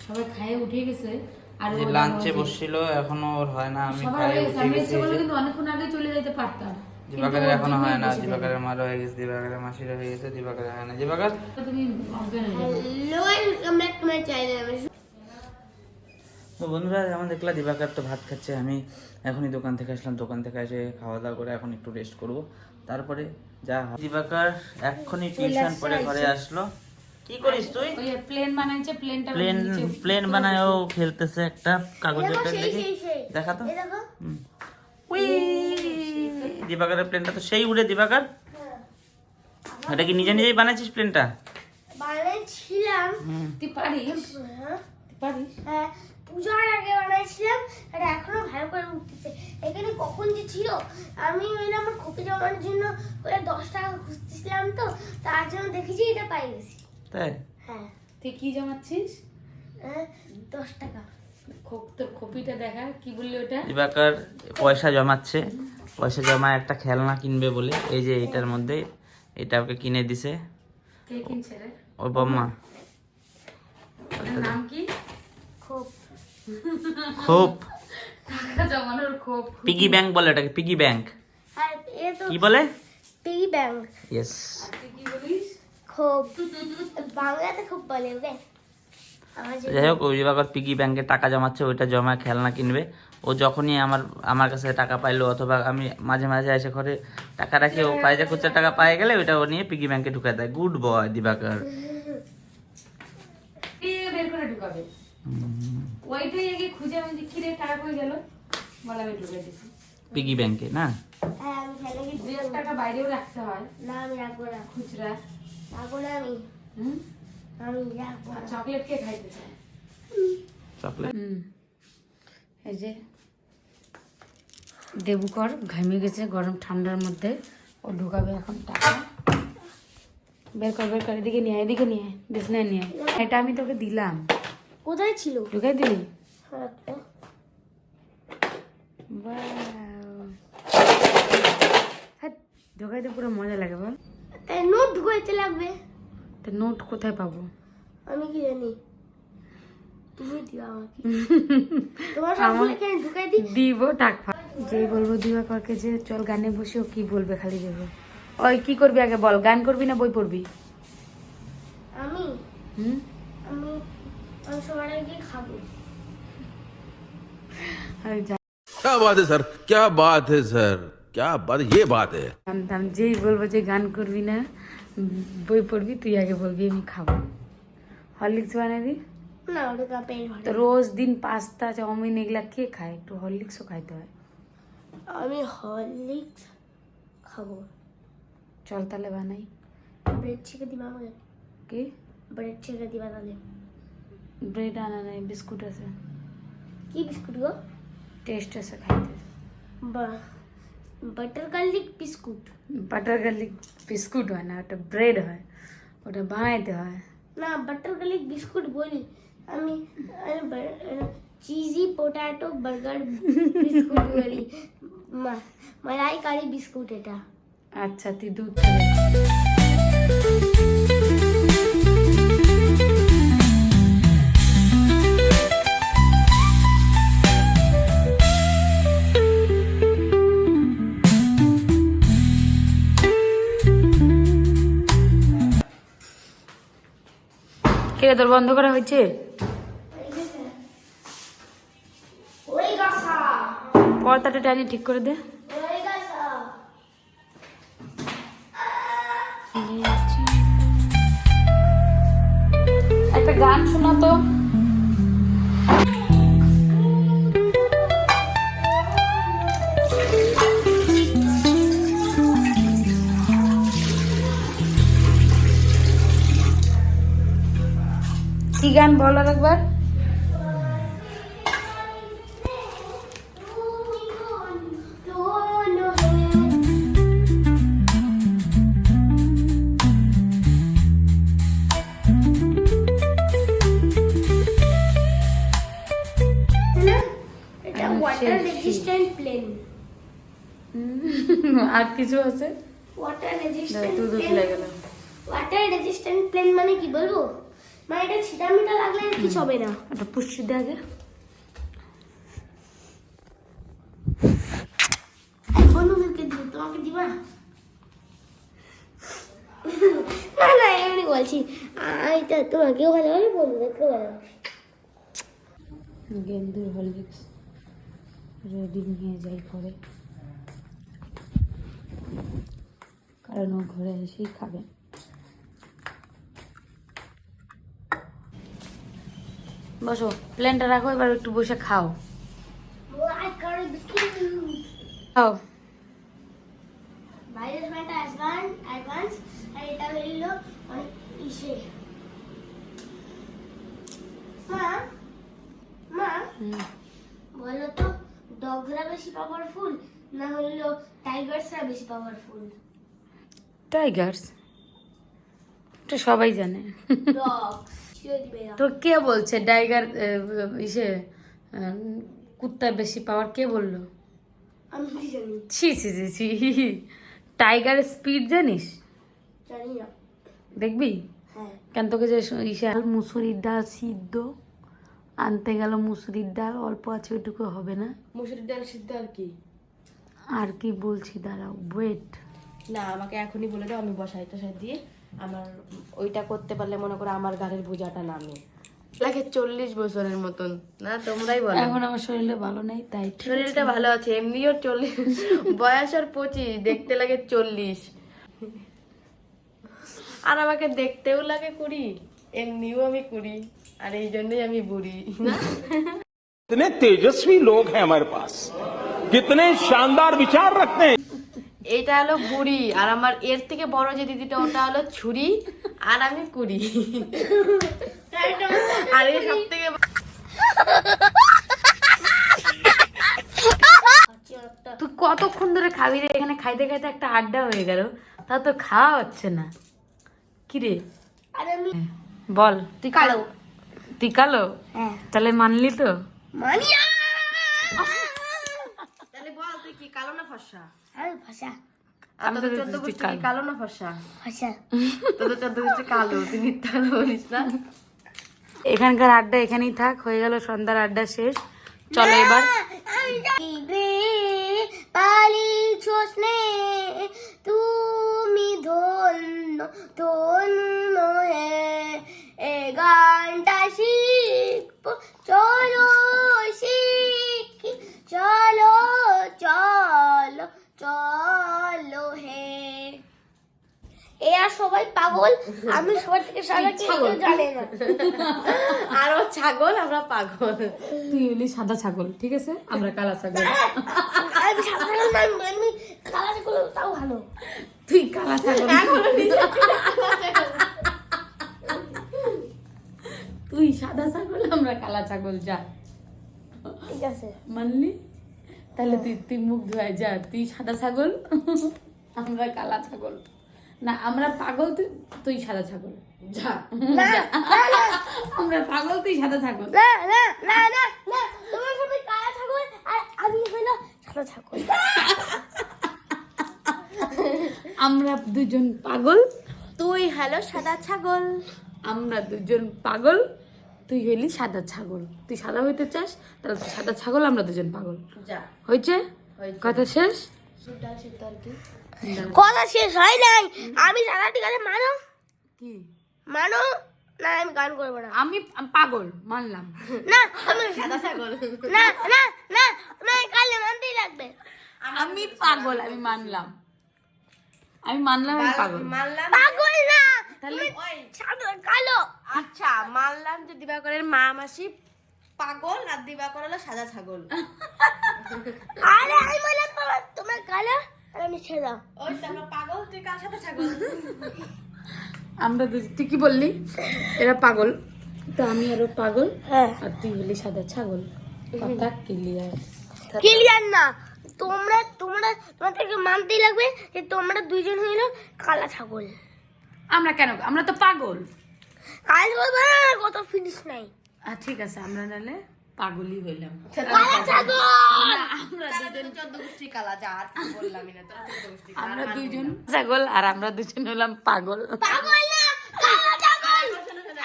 সবাই খায়ে উঠে গেছে আর যে লাঞ্চে বসছিল এখনো ওর হয় না। আমি খাইয়ে উঠে গেছি কিন্তু অনেকক্ষণ আগে চলে যেতে পারতাম। দিবাকরের এখনো হয় না। দিবাকরের মারও হয়ে গেছে, দিবাকরের মাসিরও হয়ে গেছে, দিবাকরের হয় না। দিবাকর তুমি অজ্ঞান হয়ে যাবে। Hello welcome back to my channel. তো বন্ধুরা যেমন দেখলা দিবাকর তো ভাত খাচ্ছে, আমি এখনই দোকান থেকে আসলাম। দোকান থেকে এসে খাওয়া দাওয়া করে এখন একটু রেস্ট করব, তারপরে যা। দিবাকর এখনই টিউশন পড়ে ঘরে আসলো। কি করিস তুই? ওই প্লেন বানাইছে, প্লেনটা প্লেন বানায়ও খেলতেছে একটা কাগজের প্লেন। দেখি দেখা তো। উই দিবাকরের প্লেনটা তো সেই উড়ে। দিবাকর এটা কি নিজে নিজেই বানাইছিস প্লেনটা? বানাইছিলাম। তুই পারিস? পারিস? হ্যাঁ, পূজার আগে বানাইছিলাম। আর এখনো ভালো করে উঠতেছে। এখানে কখন যে ছিল, আমি ওই আমার কপি জমানোর জন্য ওই 10 টাকা খুঁজতেছিলাম, তো তার জন্য দেখেছি এটা পাই গেছি। তাই? হ্যাঁ। তুই কি জমাচ্ছিস? 10 টাকা। তোর কপিটা দেখা, কি বললি ওটা? দিবাকর পয়সা জমাচ্ছে, পয়সা জমা একটা খেলনা কিনবে বলে। এই যে এটার মধ্যে এটা ওকে কিনে দিছে। কে কিনছে রে? ওর বম্মা। ওটার নাম কি? খুব খোপ। টাকা জমানোর খোপ। পিগি ব্যাংক বলে এটাকে, পিগি ব্যাংক। আর এ তো কি বলে? Piggy bank. ইয়েস। তুই কি বলিস? খুব বাংলাতে খুব বলে ওকে। যাই হোক, ওই দিবাকর পিগি ব্যাংকে টাকা জমাচ্ছে, ওইটা জমা খেলনা কিনবে। ও যখনই আমার কাছে টাকা পাইলো, অথবা আমি মাঝে মাঝে এসে ঘরে টাকা রাখি, ও পাইজা খুচরা টাকা পাই গেলে ওইটা ও নিয়ে পিগি ব্যাংকে ঢুকায় দেয়। গুড বয় দিবাকর। কে বের করে ঢুকাবে? ওইটাই আগে খুঁজে আমি দেখি রে টাকা কই গেল, বলা আমি ঢুকে দিছি পিগি ব্যাংকে না। হ্যাঁ, আমি খেলে কি 2 টাকা বাইরেও রাখতে হয় না, আমি রাখবো না। খুচরা। রাখবো না আমি। হুম, আমি রাখবো আর না। চকলেট কে খাইতে চায়? চকলেট। এই যে দেবুকর ঘামিয়ে গেছে গরম ঠান্ডার মধ্যে, ও ঢুকাবে এখন টাকা। বের কর, এদিকে নিয়ে আয়, এদিকে নিয়ে আয়, বিছনায় নিয়ে আয়। এটা আমি তোকে দিলাম, কোথায় ছিল? ঢুকাই দিলি? হ্যাঁ, হ্যাঁ, ঢুকাইতে পুরো মজা লাগে বল। তাই নোট ঢুকাইতে লাগবে। তো নোট কোথায় পাবো? আমি কি জানি, তুমি দিও আমাকে। তোমার সবগুলো এখানে ঢুকাই দিই। দিব টাকা। যেই বলবো দিবাকরকে যে চল গানে বসে, ও কি বলবে খালি দেবে। ওই কি করবি আগে বল, গান করবি না বই পড়বি? আমি হুম, আমি আমি সবার আগে খাবো। আরে क्या बात है सर, क्या बात है सर, क्या बात, ये बात है। জানতাম যেই বলবো যে গান করবি না বই পড়বি, তুই আগে বলবি আমি খাবো। হরলিক্স বানিয়ে দি। না, ওটা কাপের ঘরে। তো রোজ দিন পাস্তা চাউমিন এগুলা কে খায়? একটু হরলিক্সও খাইতে হয়। আমি হরলিক্স খাবো। চল তাহলে বানাই। ব্রেড ছেঁকে দিবা আমাকে? কি ব্রেড ছেঁকে দিবা তাহলে? ব্রেড আনা নাই, বিস্কুট আছে। কি বিস্কুট গো? টেস্ট আছে খাইতে। Butter garlic biscuit? Butter garlic biscuit হয় না, ওটা ব্রেড হয়, ওটা বানাইতে হয়। না, বাটার গার্লিক বিস্কুট বলি আমি। চিজি পোটাটো বার্গার বিস্কুট বলি। মালাইকারি বিস্কুট এটা। আচ্ছা, তুই দুধ খাবি। কে তোর বন্ধ করা হয়েছে? ওই গাছা, পর্দাটা টানি ঠিক করে দে। ওই গাছা। একটা গান শোনা তো। কি গান বল আর একবার? এটা ওয়াটার রেজিস্ট্যান্ট প্লেন। আর কিছু আছে? ওয়াটার রেজিস্ট্যান্ট দুধ প্লেন। লেগে গেল। ওয়াটার রেজিস্ট্যান্ট প্লেন মানে কি বলবো? মানে এটা ছিটামিটা লাগলে কিছু হবে না। একটা পুষ্টি দে আগে। বন্ধুদেরকে দিব, তোমাকে দিব না। না না এমনি বলছি, এটা তোমাকেও ভালোবাসি, বন্ধুদেরকেও ভালোবাসি। গেন্দুর হরলিক্স রেডি নিয়ে যাই পরে, কারণ ও ঘরে এসেই খাবে। বসো, প্লেনটা রাখো, এবার একটু বসে খাও। খাও। বাইরের ফ্যানটা অ্যাডভান্স আর এটা হইলো অনেক ইসে। মা বলো তো, ডগরা বেশি পাওয়ারফুল না হইলো টাইগার্সরা বেশি পাওয়ারফুল? টাইগার্স, এটা সবাই জানে। ডগস ছিঁড়ে দিবে না। তো কে বলছে টাইগার ইসে কুত্তার বেশি পাওয়ার, কে বললো? আমি কি জানি? ছি ছি ছি ছি, টাইগার স্পিড জানিস? জানি না। দেখবি হ্যাঁ কেন তোকে যে ইসে মুসুরির ডাল সিদ্ধ আনতে গেল, মুসুরির ডাল অল্প আছে, ওইটুকু হবে না। মুসুরির ডাল সিদ্ধ আর কি? আর কি বলছি দাঁড়াও, ওয়েট। না, আমাকে এখনই বলে দাও, আমি বসাই টসাই দিয়ে আমার ওইটা করতে পারলে মনে করো আমার গাড়ির বোঝাটা নামে। লাগে 40 বছরের মতন, না তোমরাই বলো। এখন আমার শরীরে ভালো নেই তাই ঠিক শরীরটা ভালো আছে, এমনিও 40 বয়স আর 25, দেখতে লাগে 40। আর আমাকে দেখতেও লাগে 20, এমনিও আমি 20, আর এই জন্যই আমি বুড়ি না। कितने तेजस्वी लोग हैं हमारे पास, कितने शानदार विचार रखते हैं। এটা হলো বুড়ি, আর আমার এর থেকে বড় যে দিদিটা ওটা হলো ছুরি, আর আমি 20। আর এই সব থেকে তুই কতক্ষণ ধরে খাবি রে? এখানে খাইতে খাইতে একটা আড্ডা হয়ে গেল, তা তো খাওয়া হচ্ছে না। কি রে আর আমি বল, তুই কালো। তুই কালো? হ্যাঁ তাহলে মানলি তো? মানি না। তাহলে বল তুই কি কালো না ফর্সা? আর ভাষা আর তোদের 14 গোষ্ঠী কি কালো না ফর্সা? ভাষা তোদের 14 গোষ্ঠী কালো, তুই মিথ্যা কথা বলিস না। এখানকার আড্ডা এখানেই থাক, হয়ে গেল সন্ধ্যার আড্ডা শেষ। চলো এবার পালিছোস নে তুমি, ধন্য ধন্য হে। এ গানটা শিখবো, চলো শিখি, চলো চলো চলো হে। এরা সবাই পাগল, আমি সবার থেকে সারা কেউ জানে না। আর ও ছাগল, আমরা পাগল। তুই হলি সাদা ছাগল, ঠিক আছে, আমরা কালা ছাগল। আমি সাধারণ মানুষ, আমি কালা ছাগল, তাও ভালো। তুই কালা ছাগল, তুই সাদা ছাগল, আমরা কালা ছাগল। যা, ঠিক আছে মানলি? তাহলে তুই তুই মুখ ধোয়াই যা, তুই সাদা ছাগল, আমরা কালা ছাগল। না আমরা পাগল, তুই তুই সাদা ছাগল। যা, যা। আমরা পাগল, তুই সাদা ছাগল। না না না না না, তোমার সবাই কালা ছাগল আর আমি হইলো সাদা ছাগল। আমরা দুজন পাগল, তুই হ্যালো সাদা ছাগল। আমরা দুজন পাগল, তুই হইলি সাদা ছাগল। তুই সাদা হইতে চাস, তাহলে তুই সাদা ছাগল, আমরা দুজন পাগল। যা, হয়েছে? কথা শেষ? ডাল সিদ্ধ আর কি? কথা শেষ হয় নাই, আমি সাদা, ঠিক আছে মানো কি মানো। না আমি গান করবো না। আমি পাগল মানলাম। না আমি সাদা ছাগল। না না না, তোমার কালে মানতেই লাগবে। আমি পাগল, আমি মানলাম, আমি মানলাম, আমি পাগল। মানলাম। পাগল না, তাহলে ওই সাদা কালো। আচ্ছা, মানলাম যে দিবাকরের মা মাসি পাগল আর দিবাকর হলো সাদা ছাগল। আরে আমি বললাম তোমার কালো আর আমি সাদা। ওই তো আমরা পাগল, তুই কার সাথে ছাগল? আমরা তুই কি বললি? এরা পাগল, তো আমি আরো পাগল, হ্যাঁ আর তুই হলি সাদা ছাগল। কথা ক্লিয়ার? ক্লিয়ার না, তোমরা তোমরা তোমাদেরকে মানতেই লাগবে যে তোমরা দুইজন হইলো কালা ছাগল। আমরা কেন? আমরা তো পাগল। কাল বলবো না, কত ফিনিশ নাই। ঠিক আছে, আমরা নাহলে পাগলই হইলাম। কালা ছাগল। আমরা দুজন 14 গোষ্ঠী কালা, যা আর কি বললামই না, তোরা 14 গোষ্ঠী কালা। আমরা দুজন ছাগল, আর আমরা দুজন হলাম পাগল। পাগল না, কালা ছাগল।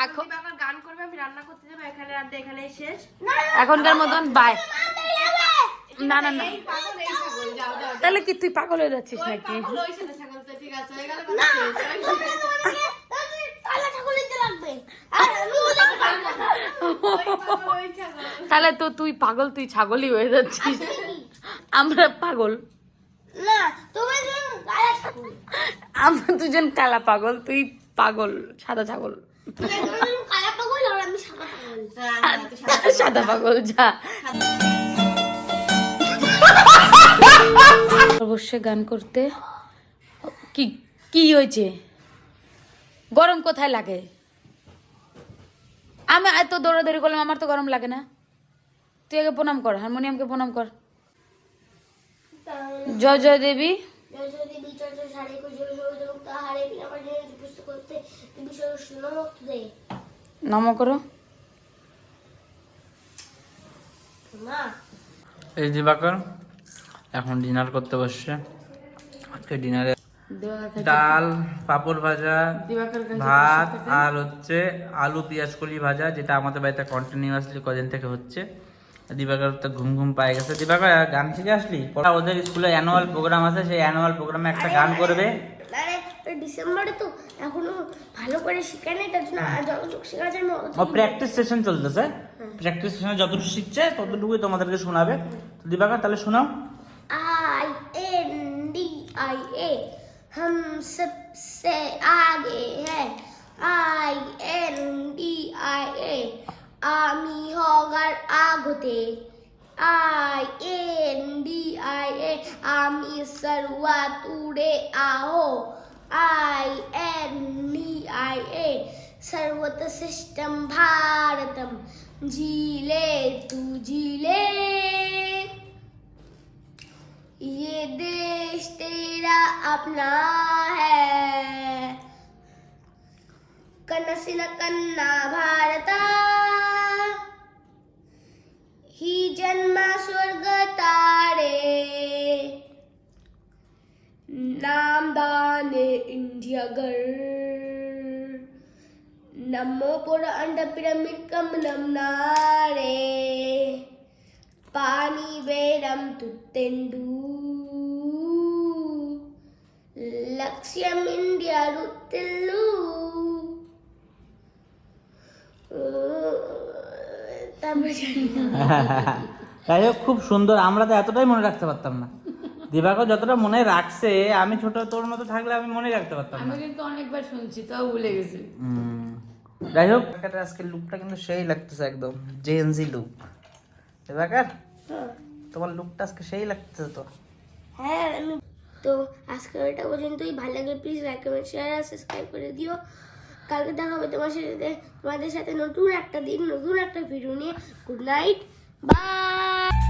এখন দিবাকর রান্না করতে যাবো, এখানে রান্না এখানেই শেষ। এখনকার মতন বাই। না না না, এই পাগল, এই ছাগল, যাও যাও। তাহলে কি তুই পাগল হয়ে যাচ্ছিস নাকি? পাগল ওই সাথে ছাগল তো ঠিক আছে, হয়ে গেল কথা শেষ। কালা ছাগল নিতে লাগবে আর আমি ওটা ওই পাগল, ওই ছাগল। তাহলে তো তুই পাগল, তুই ছাগলই হয়ে যাচ্ছিস। আমরা পাগল, না তোমার জন্য কালা ছাগল, আমরা দুজন কালা পাগল, তুই পাগল সাদা ছাগল। তোমার জন্য কালা পাগল আর আমি সাদা পাগল। হ্যাঁ, তুই সাদা সাদা পাগল যা। অবশ্যই গান করতে কি কি হয়েছে? গরম কোথায় লাগে? আমি এত দৌড়াদৌড়ি করলাম, আমার তো গরম লাগে না। তুই আগে প্রণাম কর, হারমোনিয়ামকে প্রণাম কর। জয় জয় দেবী। যদি বিচার সাড়ে কুজো তাহারে আমার জন্য পুস্তক করতে বিষয় সুনমুক্ত দেয় নম করো। মা। এই দিবাকর এখন ডিনার করতে বসছে। আজকে ডিনারে ডাল, পাপড় ভাজা, ভাত আর হচ্ছে আলু পেঁয়াজ কলি ভাজা, যেটা আমাদের বাড়িতে কন্টিনিউয়াসলি কদিন থেকে হচ্ছে। দিবাকর তো ঘুম ঘুম পাই গেছে। দিবাকর গান শিখে আসলি? ওদের স্কুলে অ্যানুয়াল প্রোগ্রাম আছে, সেই অ্যানুয়াল প্রোগ্রামে একটা গান করবে। আরে ডিসেম্বরে তো এখনো ভালো করে শিখে নেই, তার জন্য যতটুকু শেখা যায় ও প্র্যাকটিস সেশন চলতেছে, প্র্যাকটিস সেশনে যতটুকু শিখছে ততটুকুই তোমাদেরকে শোনাবে। তো দিবাকর তাহলে শোনাও। INDIA हम सबसे आगे है INDIA আমি হগার আগতে INDIA আমি সর্বাত উড়ে আহো INDIA सर्वत सिस्टम भारतम झीले तू झीले ये देश तेरा अपना है कनसिन कन्ना भारता ही जन्मा स्वर्ग तारे नाम दाने इंडिया गर नमो पुर अंड पिरामिड कम नमनारे पानी बेरम तुत्तेंडू लक्ष्यम इंडिया रुत्तिल्लू যাই হোক, খুব সুন্দর। আমরা তো এতটাই মনে রাখতে পারতাম না। দিবাকর যতটা মনে রাখছে, আমি ছোট তোর মতো থাকলে আমি মনে রাখতে পারতাম না। আমি কিন্তু অনেকবার শুনছি, তাও ভুলে গেছি। যাই হোক, আজকে লুকটা কিন্তু সেই লাগতেছে, একদম জেএনজি লুক। দিবাকর তোমার লুকটা আজকে সেই লাগতেছে তো। হ্যাঁ আমি তো আজকে এটা পর্যন্তই। ভালো লাগলে প্লিজ লাইক কমেন্ট শেয়ার আর সাবস্ক্রাইব করে দিও। কালকে দেখা হবে তোমাদের সাথে নতুন একটা দিন, নতুন একটা ভিডিও নিয়ে। Good night, by.